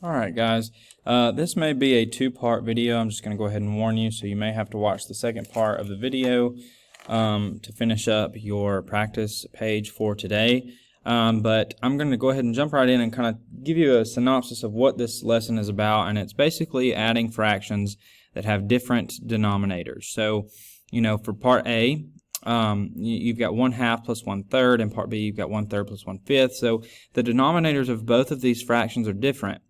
Alright guys, this may be a two-part video. I'm just going to go ahead and warn you, so you may have to watch the second part of the video to finish up your practice page for today. But I'm going to go ahead and jump right in and kind of give you a synopsis of what this lesson is about, and it's basically adding fractions that have different denominators. So, you know, for part A, you've got 1/2 plus 1/3, and part B you've got 1/3 plus 1/5. So the denominators of both of these fractions are different.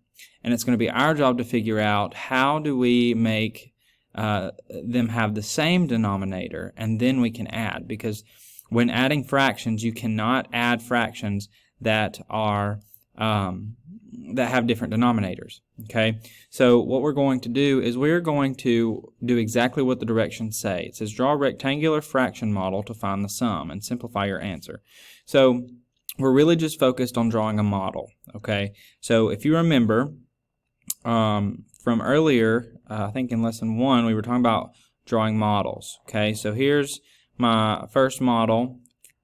And it's going to be our job to figure out how do we make them have the same denominator, and then we can add. Because when adding fractions, you cannot add fractions that are that have different denominators. Okay, so what we're going to do is we're going to do exactly what the directions say. It says draw a rectangular fraction model to find the sum and simplify your answer. So we're really just focused on drawing a model. Okay, so if you remember from earlier, I think in lesson 1, we were talking about drawing models. Okay, so here's my first model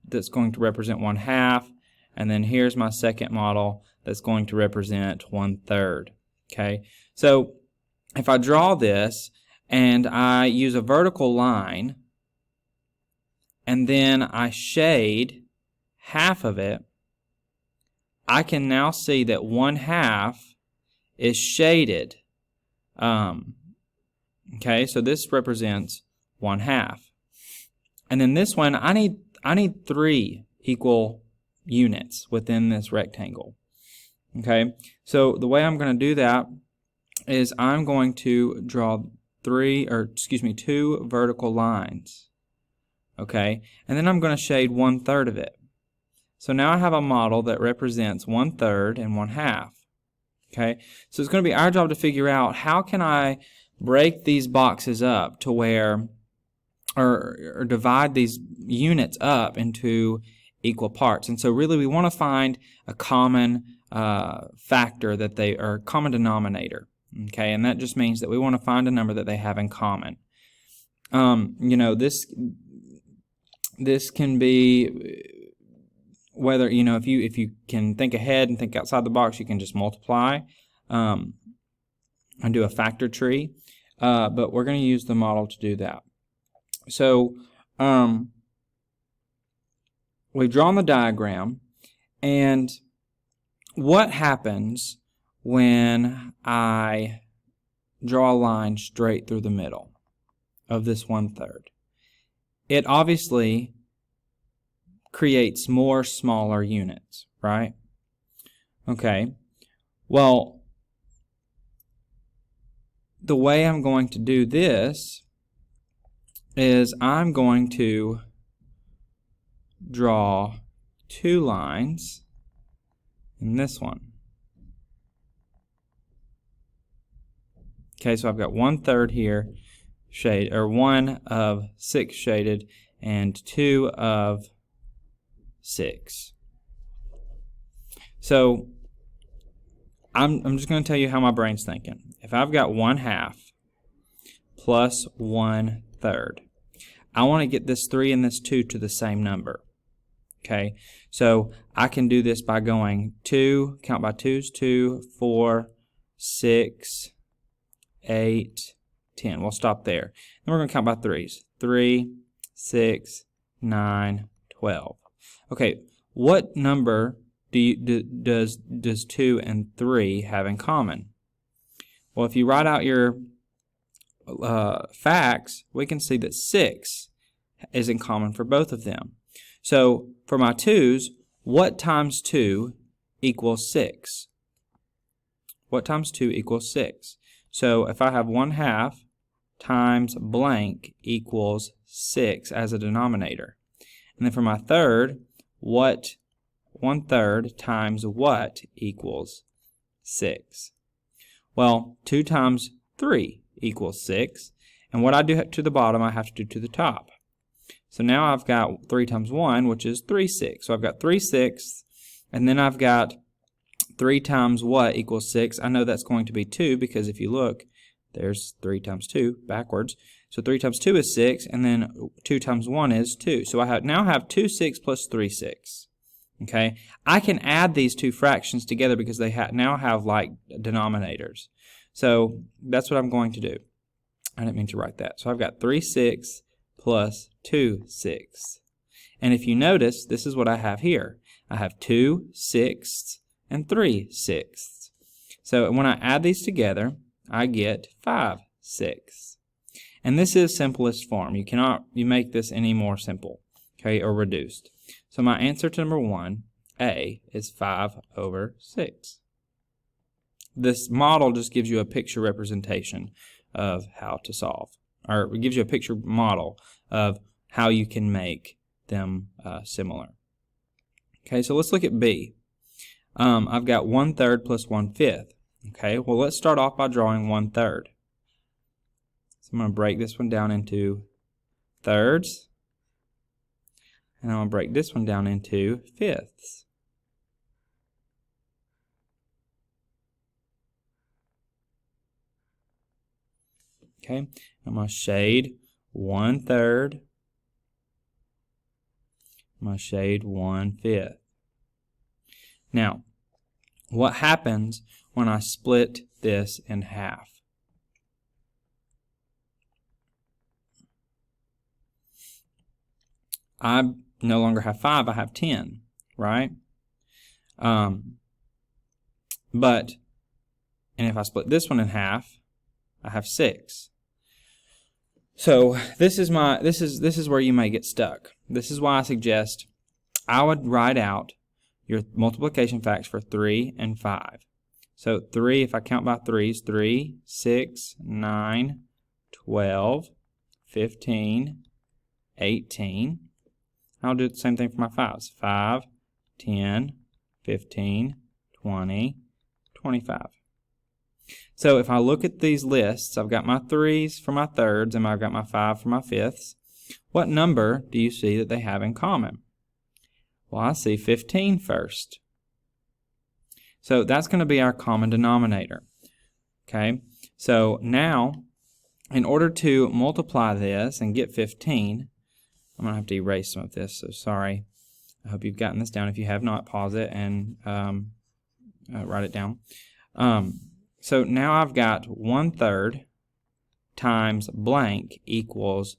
that's going to represent 1/2, and then here's my second model that's going to represent 1/3. Okay, so if I draw this and I use a vertical line and then I shade half of it, I can now see that 1/2 is shaded. Okay, so this represents 1/2. And then this one, I need 3 equal units within this rectangle. Okay, so the way I'm going to do that is I'm going to draw 2 vertical lines. Okay, and then I'm going to shade 1/3 of it. So now I have a model that represents 1/3 and 1/2. Okay, so it's going to be our job to figure out how can I break these boxes up to where, or divide these units up into equal parts. And so really we want to find a common factor that they are common denominator. Okay, and that just means that we want to find a number that they have in common. You know, this can be whether, you know, if you can think ahead and think outside the box, you can just multiply and do a factor tree. But we're going to use the model to do that. So we've drawn the diagram, and what happens when I draw a line straight through the middle of this 1/3? It obviously creates more smaller units, right? Okay, well, the way I'm going to do this is I'm going to draw 2 lines in this one. Okay, so I've got 1/3 here, shade, or 1 of 6 shaded, and 2 of 6. So I'm just going to tell you how my brain's thinking. If I've got 1/2 plus 1/3, I want to get this 3 and this 2 to the same number. Okay, so I can do this by going 2, count by 2s, 2, 4, 6, 8, 10. We'll stop there. Then we're going to count by 3s. 3, 6, 9, 12. Okay, what number does 2 and 3 have in common? Well, if you write out your facts, we can see that 6 is in common for both of them. So for my 2's, what times 2 equals 6? What times 2 equals 6? So if I have 1/2 times blank equals 6 as a denominator. And then for my 3rd, what 1/3 times what equals 6? Well, 2 times 3 equals 6. And what I do to the bottom, I have to do to the top. So now I've got 3 times 1, which is 3/6. So I've got 3/6, and then I've got 3 times what equals 6. I know that's going to be 2 because if you look, there's 3 times 2 backwards. So 3 times 2 is 6, and then 2 times 1 is 2. So I now have 2 6 plus 3 6. Okay, I can add these two fractions together because they now have like denominators. So that's what I'm going to do. I didn't mean to write that. So I've got 3/6 plus 2/6. And if you notice, this is what I have here. I have 2/6 and 3/6. So when I add these together, I get 5/6. And this is simplest form. You cannot make this any more simple, okay, or reduced. So my answer to number 1, A, is 5/6. This model just gives you a picture representation of how to solve, or it gives you a picture model of how you can make them similar. Okay, so let's look at B. I've got 1/3 plus 1/5. Okay, well, let's start off by drawing 1/3. So I'm going to break this one down into thirds, and I'm going to break this one down into fifths. Okay, I'm going to shade 1/3. I'm going to shade 1/5. Now, what happens when I split this in half? I no longer have 5, I have 10, right? And if I split this one in half, I have 6. So this is where you may get stuck. This is why I suggest I would write out your multiplication facts for 3 and 5. So 3, if I count by 3s, 3, 6, 9, 12, 15, 18. I'll do the same thing for my 5s. 5, 10, 15, 20, 25. So if I look at these lists, I've got my 3s for my thirds and I've got my 5 for my fifths. What number do you see that they have in common? Well, I see 15 first. So that's going to be our common denominator. Okay, so now in order to multiply this and get 15, I'm going to have to erase some of this, so sorry. I hope you've gotten this down. If you have not, pause it and write it down. So now I've got 1/3 times blank equals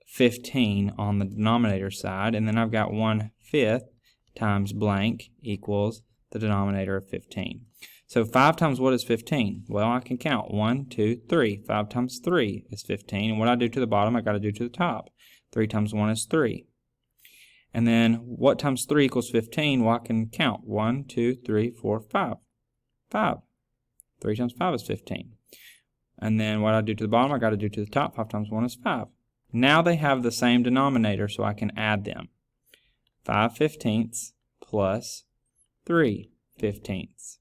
15 on the denominator side, and then I've got 1/5 times blank equals the denominator of 15. So 5 times what is 15? Well, I can count 1, 2, 3. 5 times 3 is 15, and what I do to the bottom, I got to do to the top. 3 times 1 is 3. And then what times 3 equals 15? Well, I can count 1, 2, 3, 4, 5. 5. 3 times 5 is 15. And then what I do to the bottom, I got to do to the top. 5 times 1 is 5. Now they have the same denominator, so I can add them. 5/15 plus 3/15.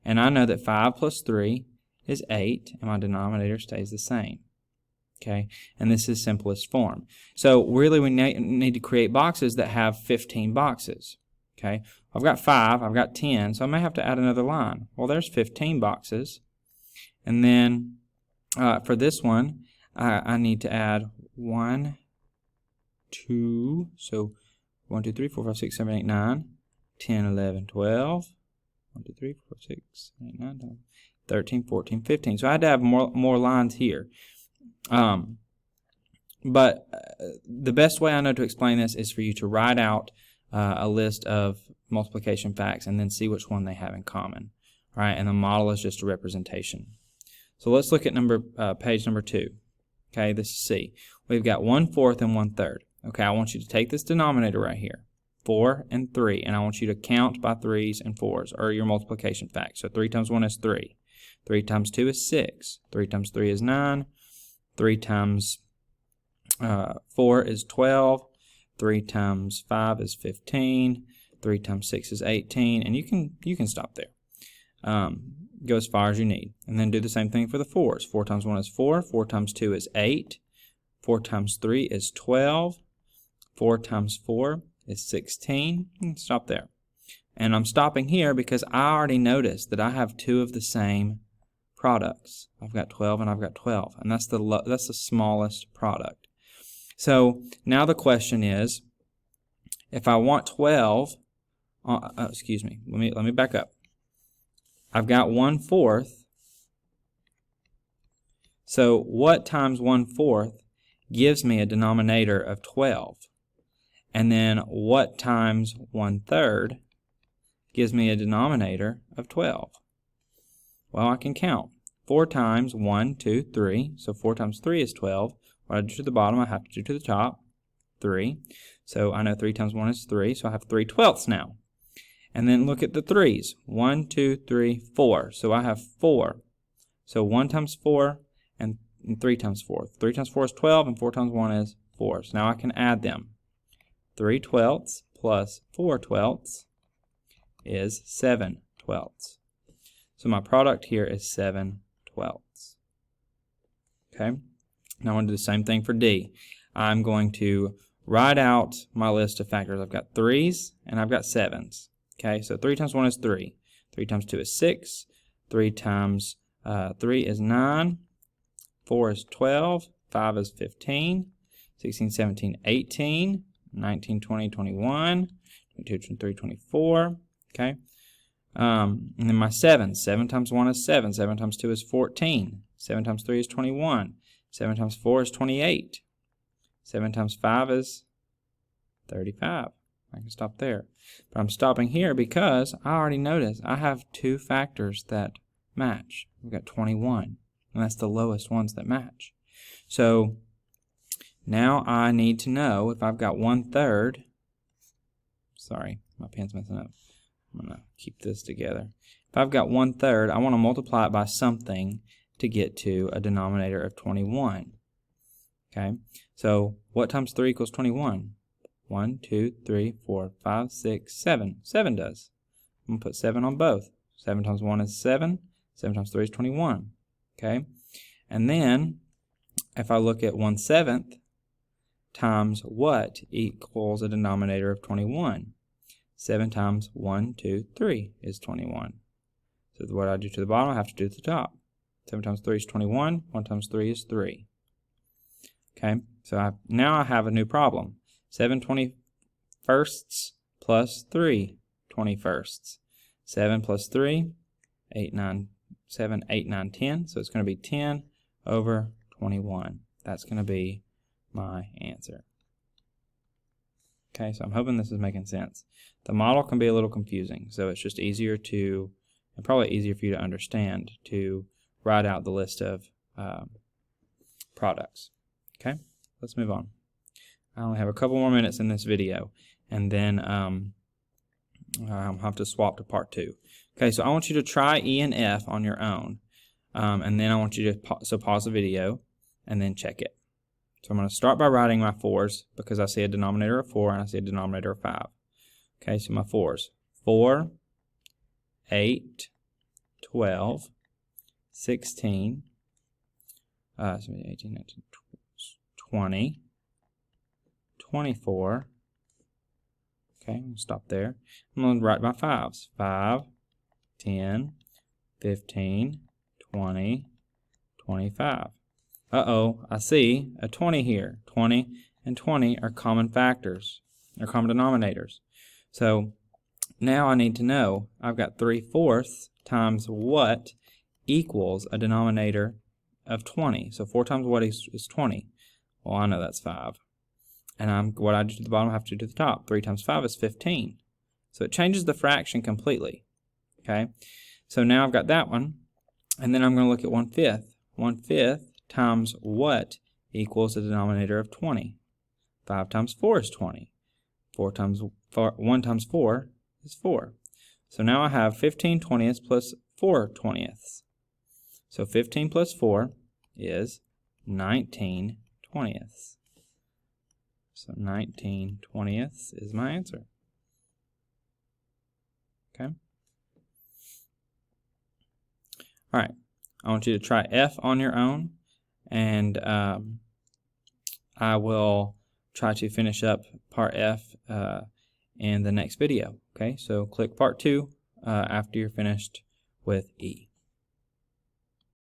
And I know that 5 plus 3 is 8, and my denominator stays the same. Okay, and this is simplest form. So really we need to create boxes that have 15 boxes. Okay, I've got 5, I've got 10, so I may have to add another line. Well, there's 15 boxes. And then for this one, I need to add 1, 2, so 1, 2, 3, 4, 5, 6, 7, 8, 9, 10, 11, 12, 1, 2, 3, 4, 6, 7, 8, 9, 10, 13, 14, 15. So I had to have more lines here. But the best way I know to explain this is for you to write out a list of multiplication facts and then see which one they have in common. All right, and the model is just a representation. So let's look at page number 2. Okay, this is C. We've got 1/4 and 1/3. Okay, I want you to take this denominator right here, 4 and 3, and I want you to count by 3s and 4s, or your multiplication fact. So 3 times 1 is 3. 3 times 2 is 6. 3 times 3 is 9. 3 times 4 is 12. 3 times 5 is 15. 3 times 6 is 18. And you can stop there. Go as far as you need. And then do the same thing for the 4s. 4 times 1 is 4. 4 times 2 is 8. 4 times 3 is 12. 4 times 4 is 16. And stop there. And I'm stopping here because I already noticed that I have 2 of the same products. I've got 12 and I've got 12. And that's the smallest product. So now the question is if I want 12, excuse me, let me back up. I've got 1/4. So what times 1/4 gives me a denominator of 12? And then what times 1/3 gives me a denominator of 12? Well, I can count. 4 times 1, 2, 3. So 4 times 3 is 12. What I do to the bottom, I have to do to the top. 3. So I know 3 times 1 is 3. So I have 3/12 now. And then look at the 3's. 1, 2, 3, 4. So I have 4. So 1 times 4 and 3 times 4. 3 times 4 is 12 and 4 times 1 is 4. So now I can add them. 3/12 plus 4/12 is 7/12. So my product here is 7/12. Okay. Now I want to do the same thing for D. I'm going to write out my list of factors. I've got 3's and I've got 7's. Okay, so 3 times 1 is 3. 3 times 2 is 6. 3 times 3 is 9. 4 is 12. 5 is 15. 16, 17, 18. 19, 20, 21. 22, 23, 24. Okay. And then my 7. 7 times 1 is 7. 7 times 2 is 14. 7 times 3 is 21. 7 times 4 is 28. 7 times 5 is 35. I can stop there. But I'm stopping here because I already noticed I have 2 factors that match. We've got 21, and that's the lowest ones that match. So now I need to know if I've got 1/3. Sorry, my pen's messing up. I'm going to keep this together. If I've got 1/3, I want to multiply it by something to get to a denominator of 21. Okay, so what times 3 equals 21? 1, 2, 3, 4, 5, 6, 7. 7 does. I'm going to put 7 on both. 7 times 1 is 7. 7 times 3 is 21. Okay, and then if I look at 1/7 times what equals a denominator of 21? 7 times 1, 2, 3 is 21. So what I do to the bottom, I have to do to the top. 7 times 3 is 21. 1 times 3 is 3. Okay, so now I have a new problem. 7 21sts plus 3 21sts. 7 plus 3, 8, 9, 7, 8, 9, 10. So it's going to be 10 over 21. That's going to be my answer. Okay, so I'm hoping this is making sense. The model can be a little confusing, so it's just easier to, and probably easier for you to understand, to write out the list of products. Okay, let's move on. I only have a couple more minutes in this video, and then I'll have to swap to part 2. Okay, so I want you to try E and F on your own, and then I want you to pause the video and then check it. So I'm going to start by writing my 4's because I see a denominator of 4 and I see a denominator of 5. Okay, so my 4's. 4, 8, 12, 16, 18, 19, 20, 24. Okay, I'm going to stop there. I'm going to write my 5's. 5, 10, 15, 20, 25. Uh-oh, I see a 20 here. 20 and 20 are common factors. They're common denominators. So now I need to know I've got 3/4 times what equals a denominator of 20. So 4 times what is 20? Well, I know that's 5. And what I do to the bottom, I have to do to the top. 3 times 5 is 15. So it changes the fraction completely. Okay, so now I've got that one. And then I'm going to look at 1/5. 1/5 times what equals the denominator of 20? 5 times 4 is 20. 1 times 4 is 4. So now I have 15 20ths plus 4 20ths. So 15 plus 4 is 19 20ths. So 19 20ths is my answer. Okay. All right. I want you to try F on your own, and I will try to finish up part F in the next video. Okay, so click part 2 after you're finished with E.